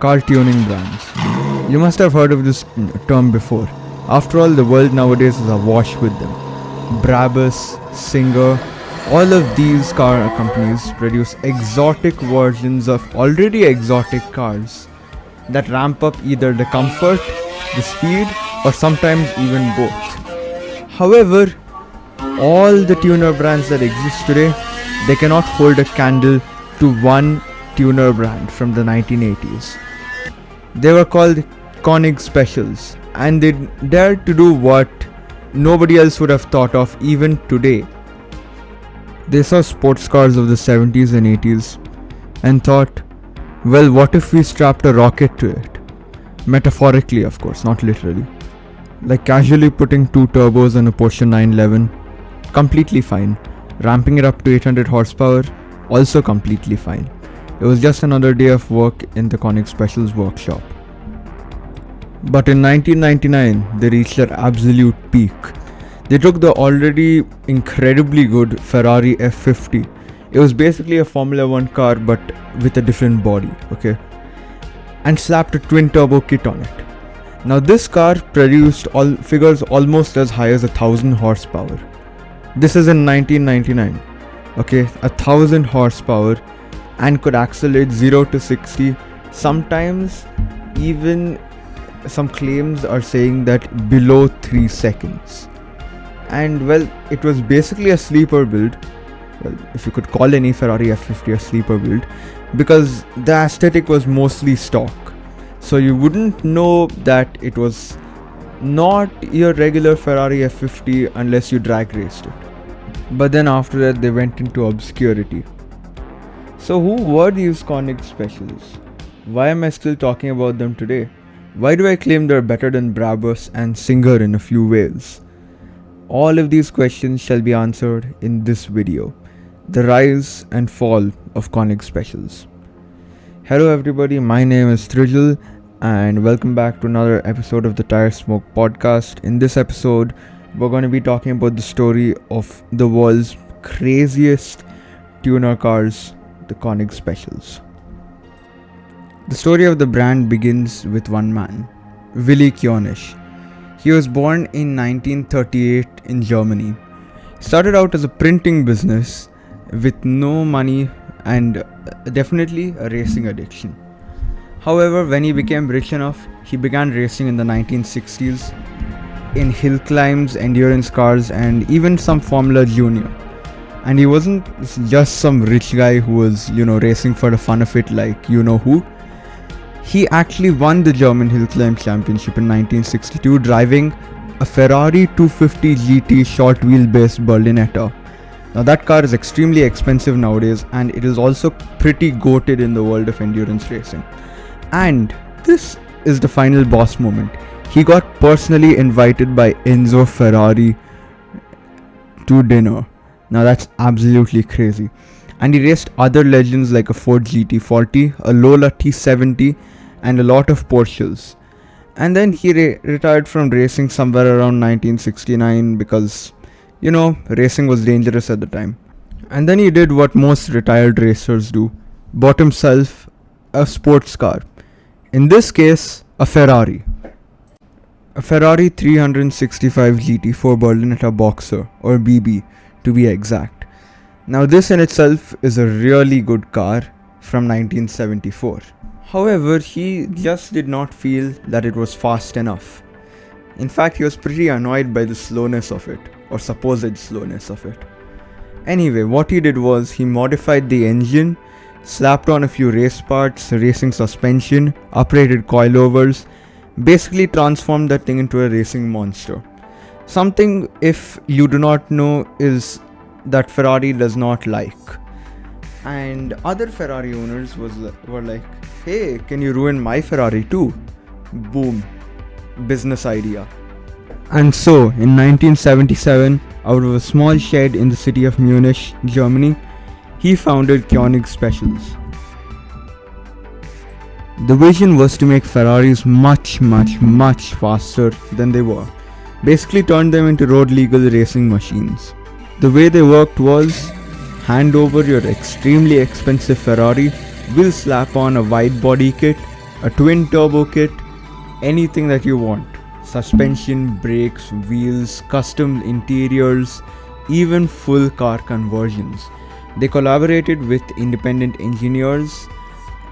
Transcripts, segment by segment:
car tuning brands. You must have heard of this term before. After all, the world nowadays is awash with them. Brabus, Singer, all of these car companies produce exotic versions of already exotic cars that ramp up either the comfort, the speed, or sometimes even both. However, all the tuner brands that exist today, they cannot hold a candle to one tuner brand from the 1980s. They were called Koenig Specials, and they dared to do what nobody else would have thought of even today. They saw sports cars of the 70s and 80s and thought, well, what if we strapped a rocket to it? Metaphorically, of course, not literally. Like casually putting 2 turbos on a Porsche 911, completely fine. Ramping it up to 800 horsepower, also completely fine. It was just another day of work in the Koenig Specials workshop. But in 1999, they reached their absolute peak. They took the already incredibly good Ferrari F50. It was basically a Formula 1 car but with a different body, okay? And slapped a twin turbo kit on it. Now this car produced figures almost as high as 1000 horsepower. This is in 1999, okay? 1000 horsepower and could accelerate 0 to 60. Sometimes even some claims are saying that below 3 seconds. And well, it was basically a sleeper build. Well, if you could call any Ferrari F50 a sleeper build, because the aesthetic was mostly stock. So you wouldn't know that it was not your regular Ferrari F50 unless you drag raced it. But then after that they went into obscurity. So who were these Koenig Specials? Why am I still talking about them today? Why do I claim they're better than Brabus and Singer in a few ways? All of these questions shall be answered in this video. The rise and fall of Koenig Specials. Hello everybody, my name is Trijal and welcome back to another episode of the Tyre Smoke Podcast. In this episode, we're going to be talking about the story of the world's craziest tuner cars, the Koenig Specials. The story of the brand begins with one man, Willi Koenig. He was born in 1938 in Germany. He started out as a printing business with no money and definitely a racing addiction. However, when he became rich enough, he began racing in the 1960s in hill climbs, endurance cars, and even some Formula Junior. And he wasn't just some rich guy who was, racing for the fun of it like you know who. He actually won the German Hill Climb Championship in 1962 driving a Ferrari 250 GT short wheelbase Berlinetta. Now that car is extremely expensive nowadays and it is also pretty goated in the world of endurance racing. And this is the final boss moment. He got personally invited by Enzo Ferrari to dinner. Now that's absolutely crazy. And he raced other legends like a Ford GT40, a Lola T70 and a lot of Porsches. And then he retired from racing somewhere around 1969 because, racing was dangerous at the time. And then he did what most retired racers do, bought himself a sports car. In this case, a Ferrari. A Ferrari 365 GT4 Berlinetta Boxer, or BB to be exact. Now this in itself is a really good car from 1974. However, he just did not feel that it was fast enough. In fact, he was pretty annoyed by the slowness of it, or supposed slowness of it. Anyway, what he did was he modified the engine, slapped on a few race parts, racing suspension, uprated coilovers, basically transformed that thing into a racing monster. Something, if you do not know, is that Ferrari does not like. And other Ferrari owners were like, hey, can you ruin my Ferrari too? Boom. Business idea. And so, in 1977, out of a small shed in the city of Munich, Germany, he founded Koenig Specials. The vision was to make Ferraris much faster than they were. Basically turned them into road legal racing machines. The way they worked was, hand over your extremely expensive Ferrari, we'll slap on a wide body kit, a twin turbo kit, anything that you want. Suspension, brakes, wheels, custom interiors, even full car conversions. They collaborated with independent engineers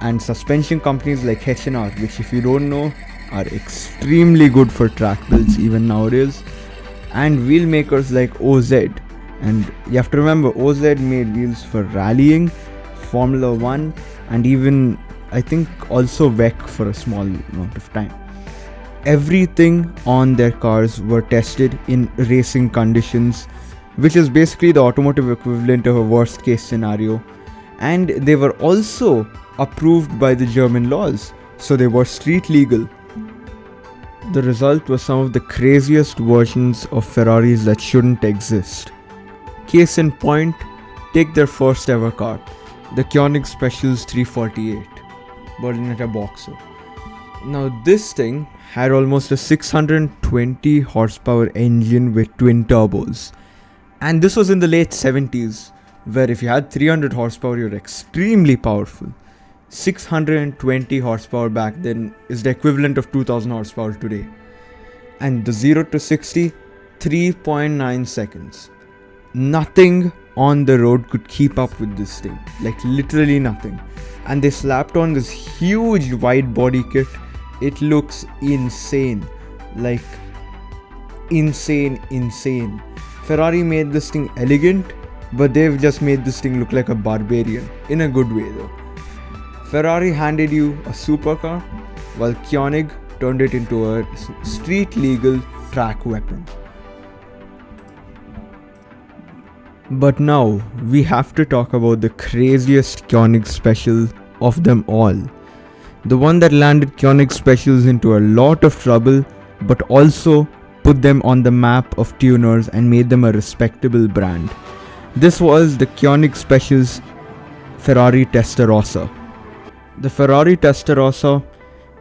and suspension companies like H&R, which if you don't know are extremely good for track builds even nowadays, and wheel makers like OZ. And you have to remember, OZ made wheels for rallying, Formula 1, and even I think also WEC for a small amount of time. Everything on their cars were tested in racing conditions, which is basically the automotive equivalent of a worst case scenario, and they were also approved by the German laws, so they were street legal. The result was some of the craziest versions of Ferraris that shouldn't exist. Case in point, take their first ever car, the Koenig Specials 348 Berlinetta Boxer. Now this thing had almost a 620 horsepower engine with twin turbos, and this was in the late 70s, where if you had 300 horsepower you're extremely powerful. 620 horsepower back then is the equivalent of 2000 horsepower today. And the 0 to 60, 3.9 seconds. Nothing on the road could keep up with this thing, like literally nothing. And they slapped on this huge wide body kit. It looks insane, like insane. Ferrari made this thing elegant, but they've just made this thing look like a barbarian, in a good way though. Ferrari handed you a supercar, while Koenig turned it into a street legal track weapon. But now we have to talk about the craziest Koenig special of them all. The one that landed Koenig Specials into a lot of trouble, but also put them on the map of tuners and made them a respectable brand. This was the Koenig Specials Ferrari Testarossa. The Ferrari Testarossa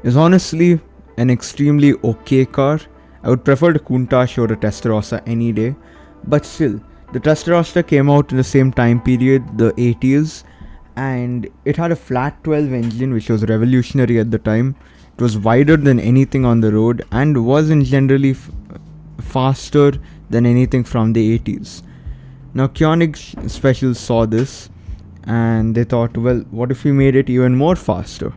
is honestly an extremely okay car. I would prefer the Countach or the Testarossa any day, but still, the Testarossa came out in the same time period, the 80s, and it had a flat 12 engine which was revolutionary at the time. It was wider than anything on the road and wasn't generally faster than anything from the 80s. Now Koenig Specials saw this and they thought, well, what if we made it even more faster?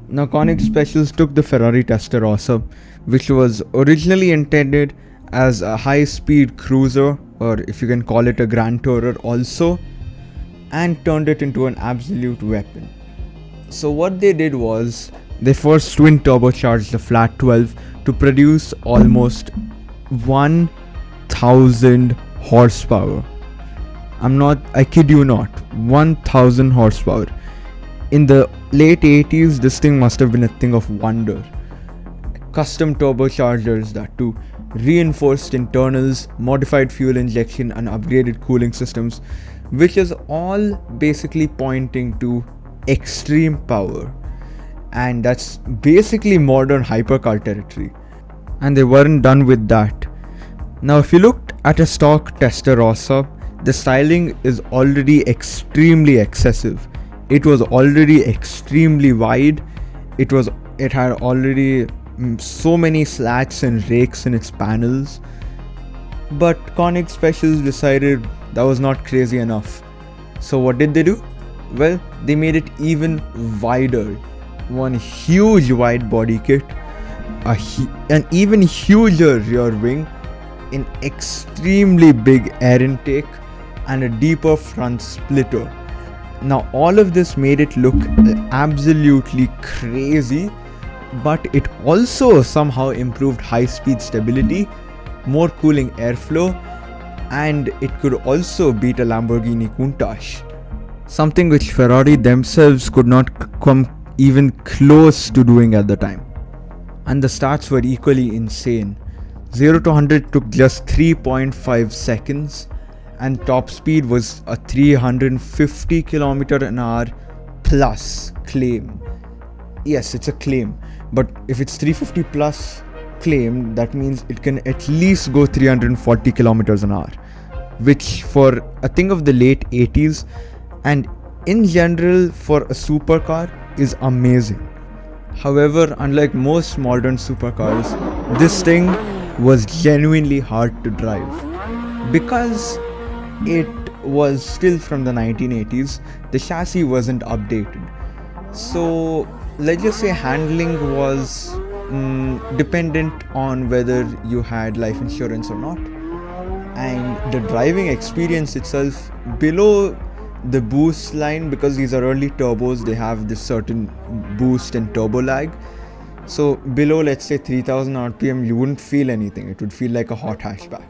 Now Koenig Specials took the Ferrari Testarossa, which was originally intended as a high-speed cruiser, or if you can call it a Grand Tourer also, and turned it into an absolute weapon. So what they did was, they first twin turbocharged the flat 12 to produce almost 1000 horsepower. I kid you not, 1000 horsepower. In the late 80s, this thing must have been a thing of wonder. Custom turbochargers, that too, reinforced internals, modified fuel injection and upgraded cooling systems, which is all basically pointing to extreme power. And that's basically modern hypercar territory. And they weren't done with that. Now if you looked at a stock Testarossa, the styling is already extremely excessive. It was already extremely wide. It had already so many slats and rakes in its panels. But Koenig Specials decided that was not crazy enough. So what did they do? Well, they made it even wider. One huge wide body kit, an even huger rear wing, an extremely big air intake, and a deeper front splitter. Now all of this made it look absolutely crazy, but it also somehow improved high-speed stability, more cooling airflow, and it could also beat a Lamborghini Countach. Something which Ferrari themselves could not come even close to doing at the time. And the stats were equally insane. 0 to 100 took just 3.5 seconds, and top speed was a 350 km/h plus claim. Yes, it's a claim, but if it's 350 plus claim, that means it can at least go 340 km/h, which for a thing of the late 80s and in general for a supercar is amazing. However, unlike most modern supercars, this thing was genuinely hard to drive. Because it was still from the 1980s, the chassis wasn't updated. So, let's just say handling was dependent on whether you had life insurance or not. And the driving experience itself, below the boost line, because these are early turbos, they have this certain boost and turbo lag. So below, let's say 3000 rpm, you wouldn't feel anything. It would feel like a hot hatchback.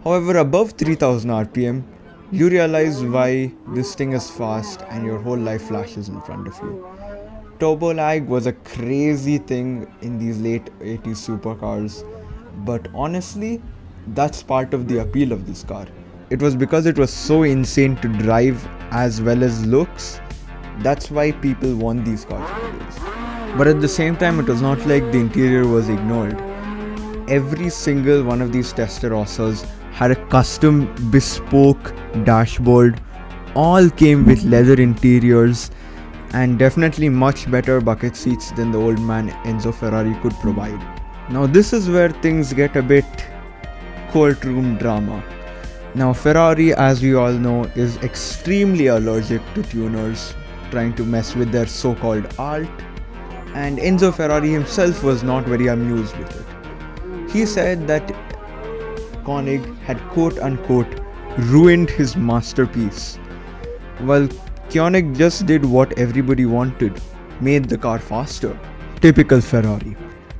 However, above 3000 rpm, you realize why this thing is fast and your whole life flashes in front of you. Turbo lag was a crazy thing in these late 80s supercars, but honestly, that's part of the appeal of this car. It was because it was so insane to drive as well as looks. That's why people want these cars nowadays. But at the same time, it was not like the interior was ignored. Every single one of these Testarossas had a custom bespoke dashboard. All came with leather interiors and definitely much better bucket seats than the old man Enzo Ferrari could provide. Now this is where things get a bit courtroom drama. Now Ferrari, as we all know, is extremely allergic to tuners trying to mess with their so-called art, and Enzo Ferrari himself was not very amused with it. He said that Koenig had quote-unquote ruined his masterpiece, while Koenig just did what everybody wanted, made the car faster. Typical Ferrari.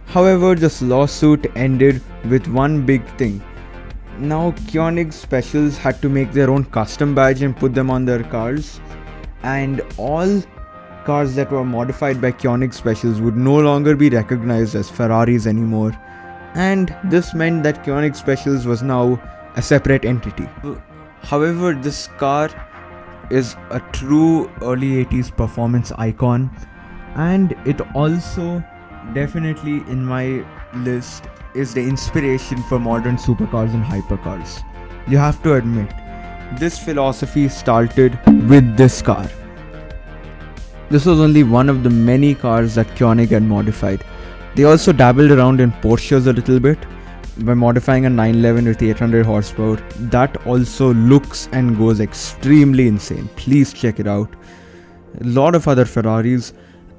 However, this lawsuit ended with one big thing. Now Koenig Specials had to make their own custom badge and put them on their cars, and all cars that were modified by Koenig Specials would no longer be recognized as Ferraris anymore, and this meant that Koenig Specials was now a separate entity. However, this car is a true early 80s performance icon, and it also definitely in my list is the inspiration for modern supercars and hypercars. You have to admit, this philosophy started with this car. This was only one of the many cars that Koenig had modified. They also dabbled around in Porsches a little bit by modifying a 911 with 800 horsepower. That also looks and goes extremely insane. Please check it out. A lot of other Ferraris,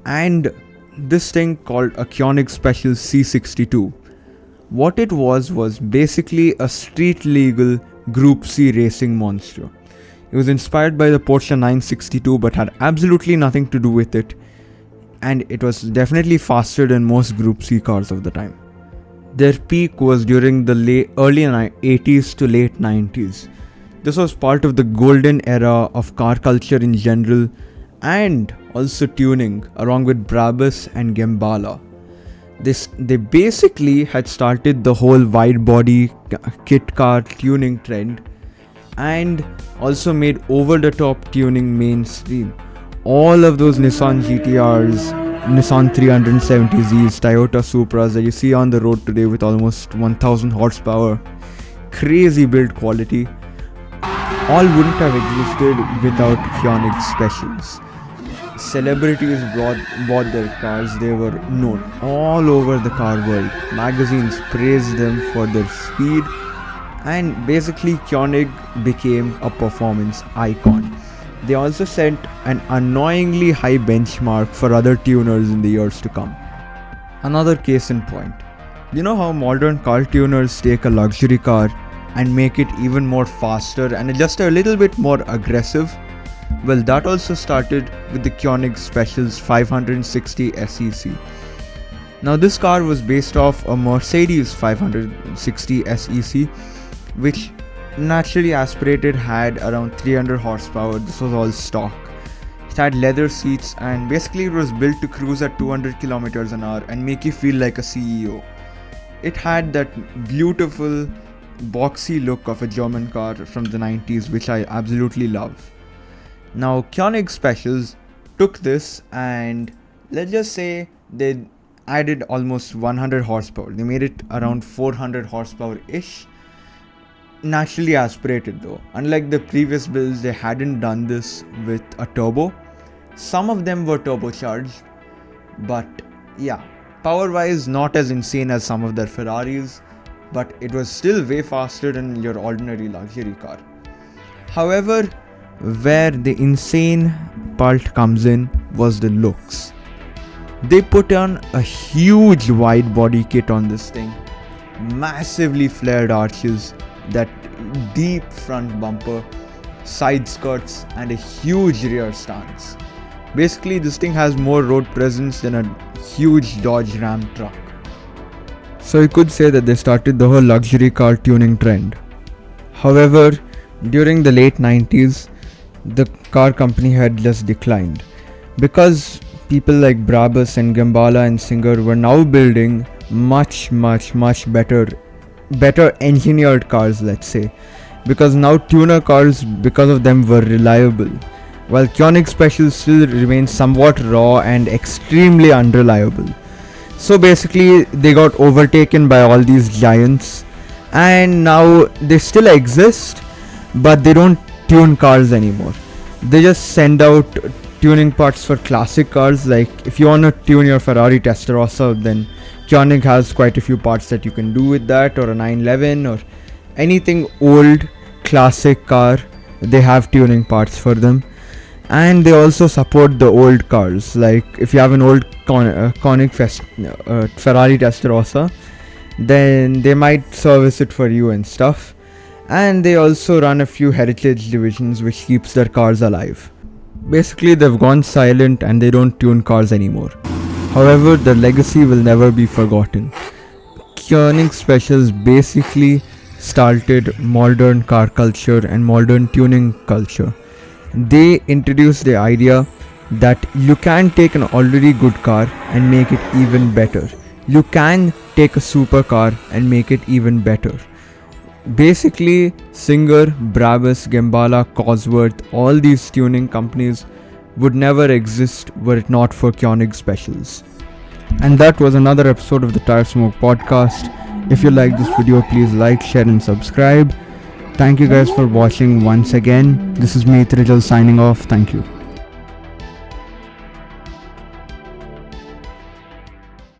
and this thing called a Koenig Specials C62. What it was basically a street legal Group C racing monster. It was inspired by the Porsche 962 but had absolutely nothing to do with it, and it was definitely faster than most Group C cars of the time. Their peak was during the early 80s to late 90s. This was part of the golden era of car culture in general, and also tuning, along with Brabus and Gembala. They basically had started the whole wide body kit car tuning trend, and also made over the top tuning mainstream. All of those Nissan GTRs, Nissan 370Zs, Toyota Supras that you see on the road today with almost 1000 horsepower, crazy build quality, all wouldn't have existed without Koenig Specials. Celebrities bought their cars. They were known all over the car world. Magazines praised them for their speed, and basically Koenig became a performance icon. They also set an annoyingly high benchmark for other tuners in the years to come. Another case in point. You know how modern car tuners take a luxury car and make it even more faster and just a little bit more aggressive? Well, that also started with the Koenig Specials 560 SEC. Now this car was based off a Mercedes 560 SEC, which naturally aspirated had around 300 horsepower. This was all stock. It had leather seats, and basically it was built to cruise at 200 kilometers an hour and make you feel like a CEO. It had that beautiful boxy look of a German car from the 90s, which I absolutely love. Now Koenig Specials took this and let's just say they added almost 100 horsepower. They made it around 400 horsepower ish. Naturally aspirated though. Unlike the previous builds, they hadn't done this with a turbo. Some of them were turbocharged, but Yeah, power-wise not as insane as some of their Ferraris, but it was still way faster than your ordinary luxury car. However, where the insane part comes in was the looks. They put on a huge wide body kit on this thing, massively flared arches, that deep front bumper, side skirts, and a huge rear stance. Basically, this thing has more road presence than a huge Dodge Ram truck. So you could say that they started the whole luxury car tuning trend. However, during the late 90s, the car company had just declined because people like Brabus and Gambala and Singer were now building much better engineered cars, let's say, because now tuner cars because of them were reliable, while Koenig Specials still remains somewhat raw and extremely unreliable. So basically they got overtaken by all these giants, and now they still exist, but they don't tune cars anymore. They just send out tuning parts for classic cars. Like if you want to tune your Ferrari Testarossa, then Koenig has quite a few parts that you can do with that, or a 911 or anything old classic car, they have tuning parts for them. And they also support the old cars. Like if you have an old Ferrari Testarossa, then they might service it for you and stuff. And they also run a few heritage divisions which keeps their cars alive. Basically they've gone silent and they don't tune cars anymore. However, the legacy will never be forgotten. Koenig Specials basically started modern car culture and modern tuning culture. They introduced the idea that you can take an already good car and make it even better. You can take a supercar and make it even better. Basically, Singer, Brabus, Gambala, Cosworth, all these tuning companies would never exist were it not for Koenig Specials. And that was another episode of the Tyre Smoke Podcast. If you like this video, please like, share and subscribe. Thank you guys for watching once again. This is me, Trijal, signing off. Thank you.